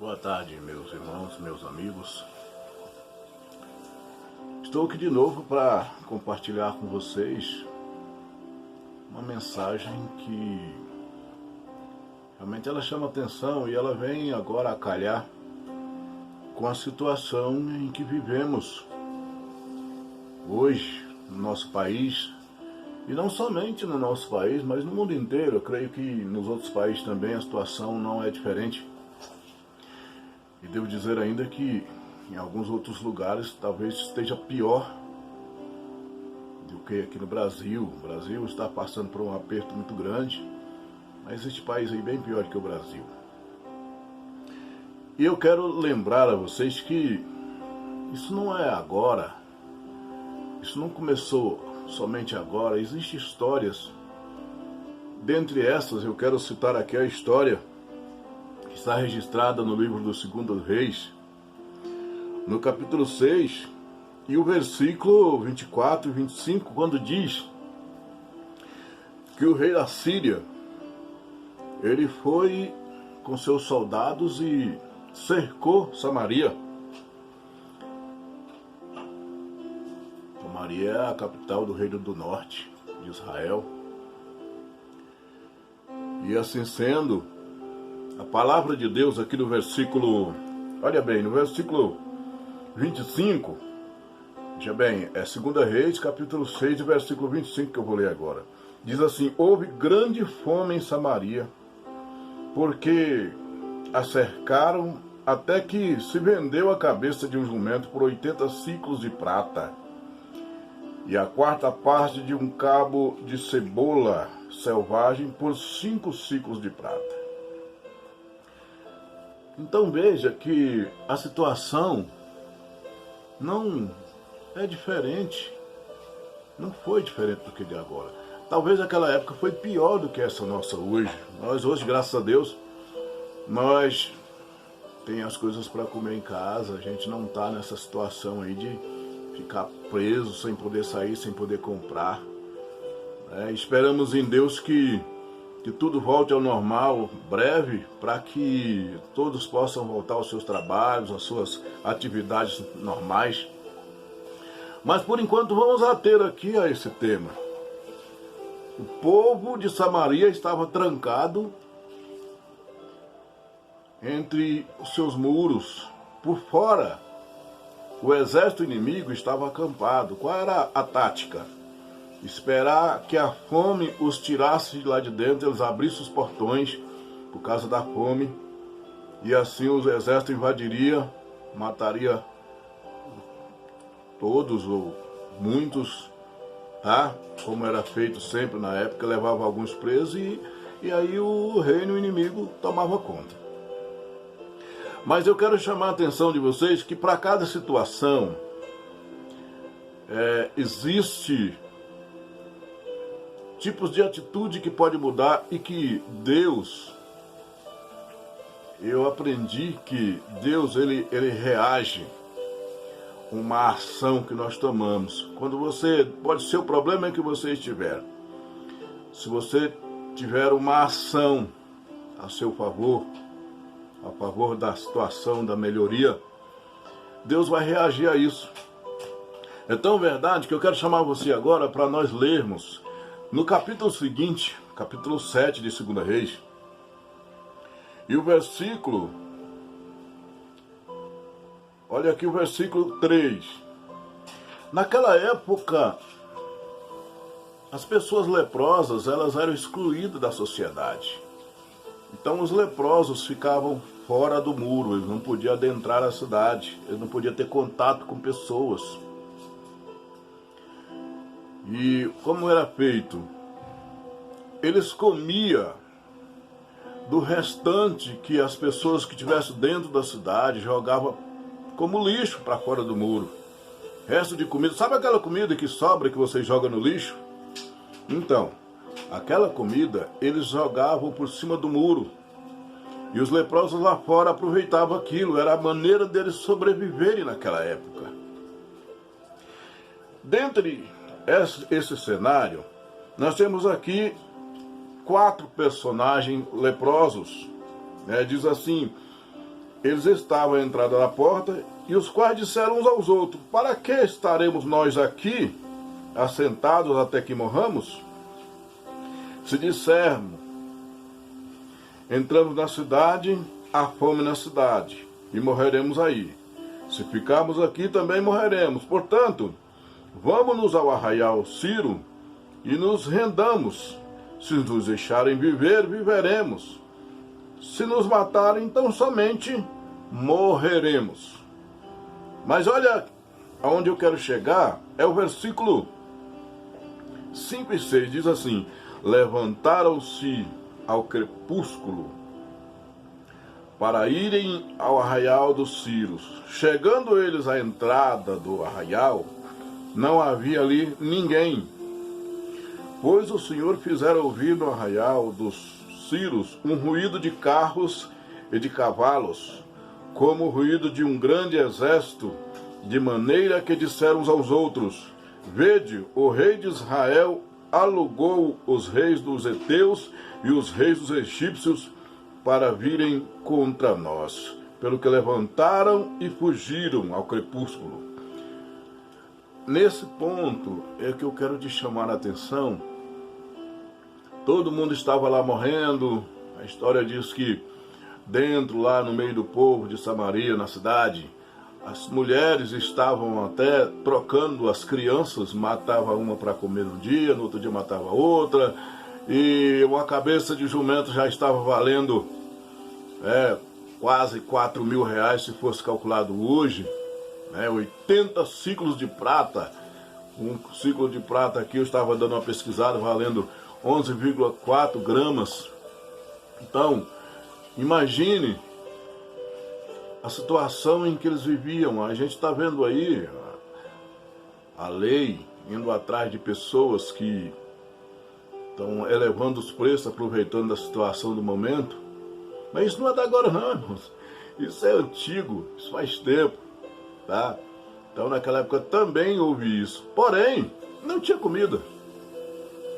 Boa tarde, meus irmãos, meus amigos. Estou aqui de novo para compartilhar com vocês uma mensagem que realmente ela chama atenção e ela vem agora a calhar com a situação em que vivemos hoje no nosso país, e não somente no nosso país, mas no mundo inteiro. Eu creio que nos outros países também a situação não é diferente. E devo dizer ainda que em alguns outros lugares talvez esteja pior do que aqui no Brasil. O Brasil está passando por um aperto muito grande, mas existe país aí bem pior que o Brasil. E eu quero lembrar a vocês que isso não é agora, isso não começou somente agora. Existem histórias. Dentre essas eu quero citar aqui a história que está registrada no livro do 2 Reis, no capítulo 6, e o versículo 24 e 25, quando diz que o rei da Síria, ele foi com seus soldados e cercou Samaria. Samaria é a capital do reino do norte de Israel. E assim sendo, a palavra de Deus aqui no versículo, olha bem, no versículo 25, veja bem, é 2 Reis, capítulo 6, versículo 25 que eu vou ler agora. Diz assim: houve grande fome em Samaria, porque a cercaram até que se vendeu a cabeça de um jumento por 80 siclos de prata, e a quarta parte de um cabo de cebola selvagem por 5 siclos de prata. Então veja que a situação não é diferente, não foi diferente do que de agora. Talvez aquela época foi pior do que essa nossa hoje. Nós hoje, graças a Deus, nós temos as coisas para comer em casa, a gente não está nessa situação aí de ficar preso, sem poder sair, sem poder comprar. Esperamos em Deus que tudo volte ao normal breve, para que todos possam voltar aos seus trabalhos, às suas atividades normais. Mas por enquanto vamos ater aqui a esse tema. O povo de Samaria estava trancado entre os seus muros. Por fora, o exército inimigo estava acampado. Qual era a tática? Esperar que a fome os tirasse de lá de dentro, eles abrissem os portões por causa da fome, e assim o exército invadiria, mataria todos ou muitos, tá? Como era feito sempre na época, levava alguns presos e aí o reino inimigo tomava conta. Mas eu quero chamar a atenção de vocês que para cada situação existe tipos de atitude que pode mudar, e que Deus, eu aprendi que Deus ele reage a uma ação que nós tomamos. Quando você, pode ser o problema que você estiver, se você tiver uma ação a seu favor, a favor da situação, da melhoria, Deus vai reagir a isso. É tão verdade que eu quero chamar você agora para nós lermos no capítulo seguinte, capítulo 7 de 2 Reis, e o versículo, olha aqui o versículo 3. Naquela época, as pessoas leprosas, elas eram excluídas da sociedade. Então os leprosos ficavam fora do muro, eles não podiam adentrar a cidade, eles não podiam ter contato com pessoas. E como era feito? Eles comiam do restante que as pessoas que estivessem dentro da cidade jogavam como lixo para fora do muro. Resto de comida, sabe aquela comida que sobra que você joga no lixo? Então, aquela comida eles jogavam por cima do muro. E os leprosos lá fora aproveitavam aquilo, era a maneira deles sobreviverem naquela época. Dentre esse cenário, nós temos aqui 4 personagens leprosos. Diz assim: eles estavam à entrada da porta, e os quais disseram uns aos outros: para que estaremos nós aqui, assentados até que morramos? Se dissermos, entramos na cidade, há fome na cidade, e morreremos aí. Se ficarmos aqui, também morreremos. Portanto, vamos-nos ao arraial Ciro e nos rendamos. Se nos deixarem viver, viveremos. Se nos matarem, então somente morreremos. Mas olha, aonde eu quero chegar é o versículo 5 e 6. Diz assim: levantaram-se ao crepúsculo para irem ao arraial dos Círios. Chegando eles à entrada do arraial, não havia ali ninguém, pois o Senhor fizera ouvir no arraial dos Círios um ruído de carros e de cavalos, como o ruído de um grande exército, de maneira que disseram uns aos outros: vede, o rei de Israel alugou os reis dos heteus e os reis dos egípcios para virem contra nós, pelo que levantaram e fugiram ao crepúsculo. Nesse ponto é que eu quero te chamar a atenção. Todo mundo estava lá morrendo. A história diz que dentro, lá no meio do povo de Samaria, na cidade, as mulheres estavam até trocando as crianças, matava uma para comer um dia, no outro dia matava outra, e uma cabeça de jumento já estava valendo quase 4 mil reais, se fosse calculado hoje, 80 ciclos de prata. Um ciclo de prata aqui, eu estava dando uma pesquisada, valendo 11,4 gramas. Então, imagine a situação em que eles viviam. A gente está vendo aí a lei indo atrás de pessoas que estão elevando os preços, aproveitando da situação do momento. Mas isso não é da agora não, irmãos. Isso é antigo, isso faz tempo, tá? Então naquela época também houve isso. Porém, não tinha comida.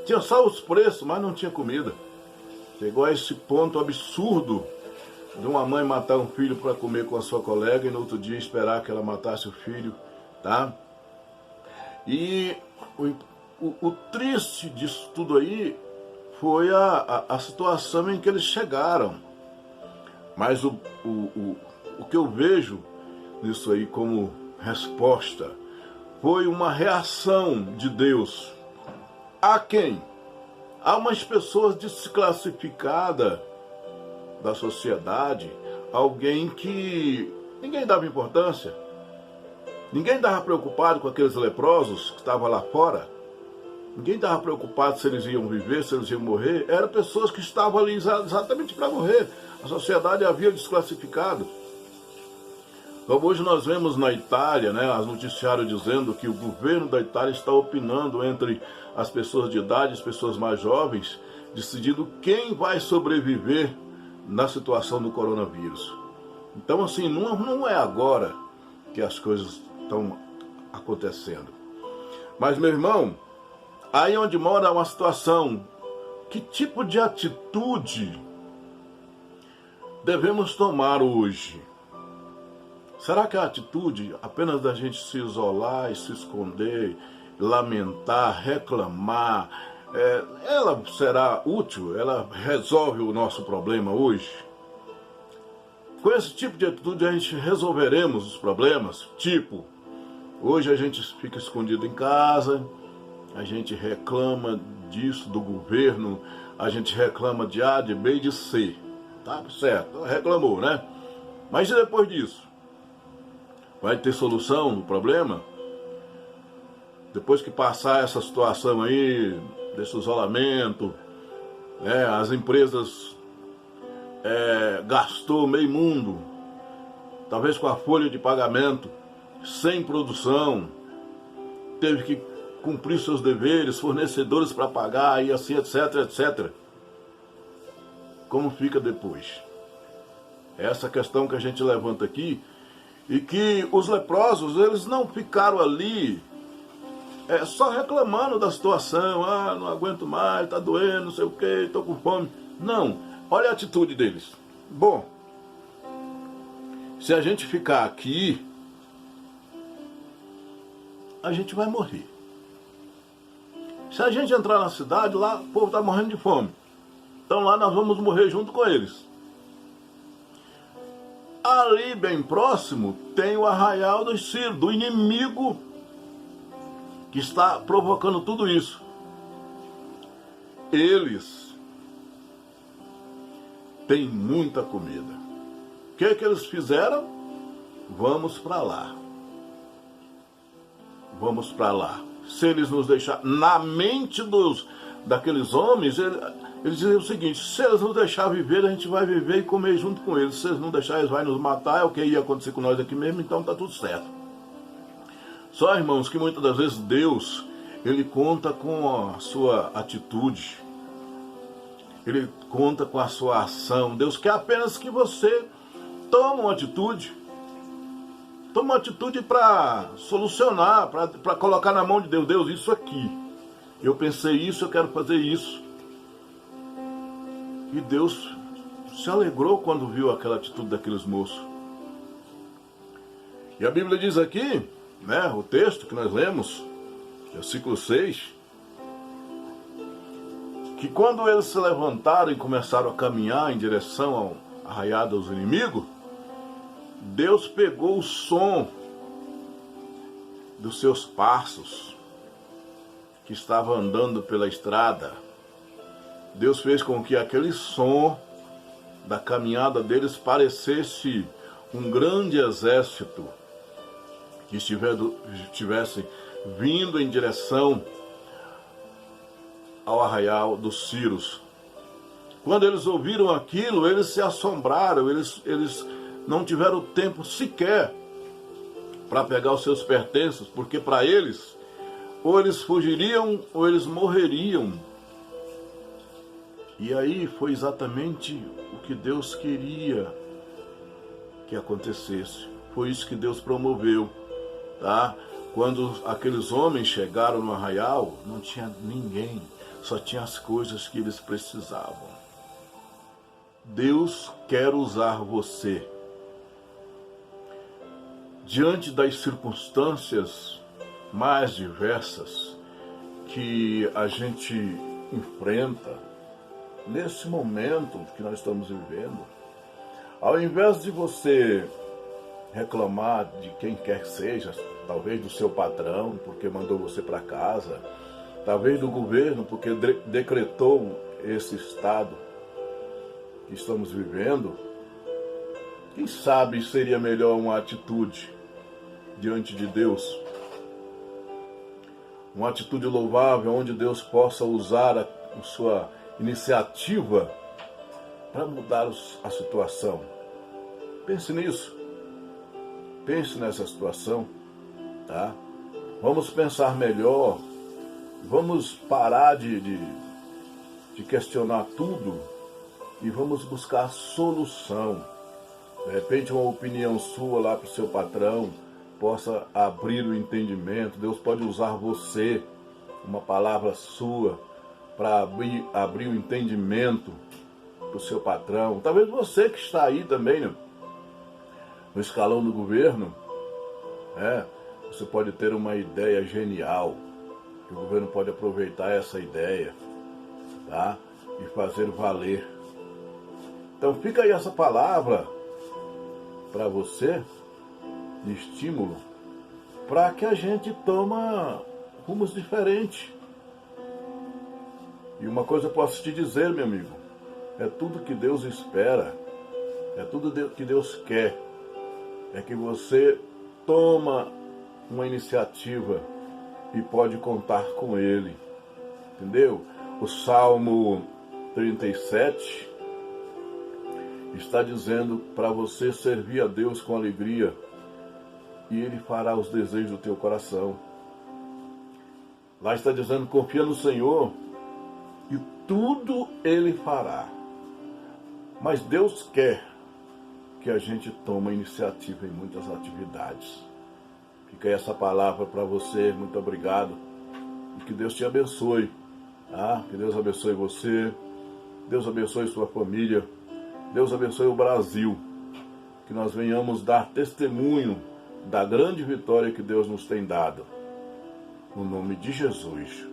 Tinha só os preços, mas não tinha comida. Chegou a esse ponto absurdo de uma mãe matar um filho para comer com a sua colega e no outro dia esperar que ela matasse o filho, tá? E o triste disso tudo aí foi a situação em que eles chegaram. Mas o que eu vejo nisso aí como resposta foi uma reação de Deus. A quem? A umas pessoas desclassificadas da sociedade, alguém que ninguém dava importância, ninguém estava preocupado com aqueles leprosos que estavam lá fora, ninguém estava preocupado se eles iam viver, se eles iam morrer. Eram pessoas que estavam ali exatamente para morrer. A sociedade havia desclassificado. Então, hoje nós vemos na Itália, as noticiários dizendo que o governo da Itália está opinando entre as pessoas de idade, as pessoas mais jovens, decidindo quem vai sobreviver na situação do coronavírus. Então, assim, não é agora que as coisas estão acontecendo. Mas, meu irmão, aí onde mora uma situação, que tipo de atitude devemos tomar hoje? Será que a atitude apenas da gente se isolar e se esconder, lamentar, reclamar, ela será útil? Ela resolve o nosso problema hoje? Com esse tipo de atitude a gente resolveremos os problemas? Tipo, hoje a gente fica escondido em casa, a gente reclama disso, do governo, a gente reclama de A, de B e de C. Tá certo, reclamou, né? Mas e depois disso? Vai ter solução no problema? Depois que passar essa situação aí, desse isolamento, as empresas gastou meio mundo, talvez com a folha de pagamento, sem produção, teve que cumprir seus deveres, fornecedores para pagar e assim, etc, etc. Como fica depois? Essa questão que a gente levanta aqui, e que os leprosos, eles não ficaram ali só reclamando da situação, não aguento mais, tá doendo, não sei o que, estou com fome. Não, olha a atitude deles. Bom, Se a gente ficar aqui, a gente vai morrer. Se a gente entrar na cidade, lá o povo está morrendo de fome. Então lá nós vamos morrer junto com eles. Ali bem próximo tem o arraial dos Círios, do inimigo que está provocando tudo isso. Eles têm muita comida. O que eles fizeram? Vamos para lá. Vamos para lá. Se eles nos deixarem, na mente daqueles homens, eles diziam o seguinte: se eles nos deixarem viver, a gente vai viver e comer junto com eles. Se eles não deixarem, eles vão nos matar. É o que ia acontecer com nós aqui mesmo, então tá tudo certo. Só, irmãos, que muitas das vezes Deus, Ele conta com a sua atitude. Ele conta com a sua ação. Deus quer apenas que você tome uma atitude. Toma uma atitude para solucionar, para colocar na mão de Deus. Deus, isso aqui. Eu pensei isso, eu quero fazer isso. E Deus se alegrou quando viu aquela atitude daqueles moços. E a Bíblia diz aqui, né, o texto que nós lemos, versículo 6, que quando eles se levantaram e começaram a caminhar em direção ao arraial dos inimigos, Deus pegou o som dos seus passos que estavam andando pela estrada. Deus fez com que aquele som da caminhada deles parecesse um grande exército que estivesse vindo em direção ao arraial dos Círios. Quando eles ouviram aquilo, eles se assombraram, eles não tiveram tempo sequer para pegar os seus pertences, porque para eles, ou eles fugiriam ou eles morreriam. E aí foi exatamente o que Deus queria que acontecesse. Foi isso que Deus promoveu, tá? Quando aqueles homens chegaram no arraial, não tinha ninguém, só tinha as coisas que eles precisavam. Deus quer usar você. Diante das circunstâncias mais diversas que a gente enfrenta, nesse momento que nós estamos vivendo, ao invés de você reclamar de quem quer que seja, talvez do seu patrão, porque mandou você para casa, talvez do governo, porque decretou esse estado que estamos vivendo, quem sabe seria melhor uma atitude diante de Deus, uma atitude louvável, onde Deus possa usar a sua iniciativa para mudar a situação. Pense nisso. Pense nessa situação, tá? Vamos pensar melhor. Vamos parar de questionar tudo e vamos buscar solução. De repente uma opinião sua lá para o seu patrão possa abrir o entendimento. Deus pode usar você, uma palavra sua, para abrir o entendimento para o seu patrão. Talvez você que está aí também, né, no escalão do governo, você pode ter uma ideia genial, que o governo pode aproveitar essa ideia, tá? E fazer valer. Então fica aí essa palavra para você, de estímulo, para que a gente toma rumos diferentes. E uma coisa eu posso te dizer, meu amigo, é tudo que Deus espera, é tudo que Deus quer, é que você toma uma iniciativa e pode contar com Ele, entendeu? O Salmo 37 está dizendo para você servir a Deus com alegria e Ele fará os desejos do teu coração. Lá está dizendo: confia no Senhor e tudo Ele fará. Mas Deus quer que a gente tome iniciativa em muitas atividades. Fica aí essa palavra para você. Muito obrigado e que Deus te abençoe, tá? Que Deus abençoe você, Deus abençoe sua família, Deus abençoe o Brasil. que nós venhamos dar testemunho da grande vitória que Deus nos tem dado. No nome de Jesus.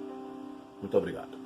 Muito obrigado.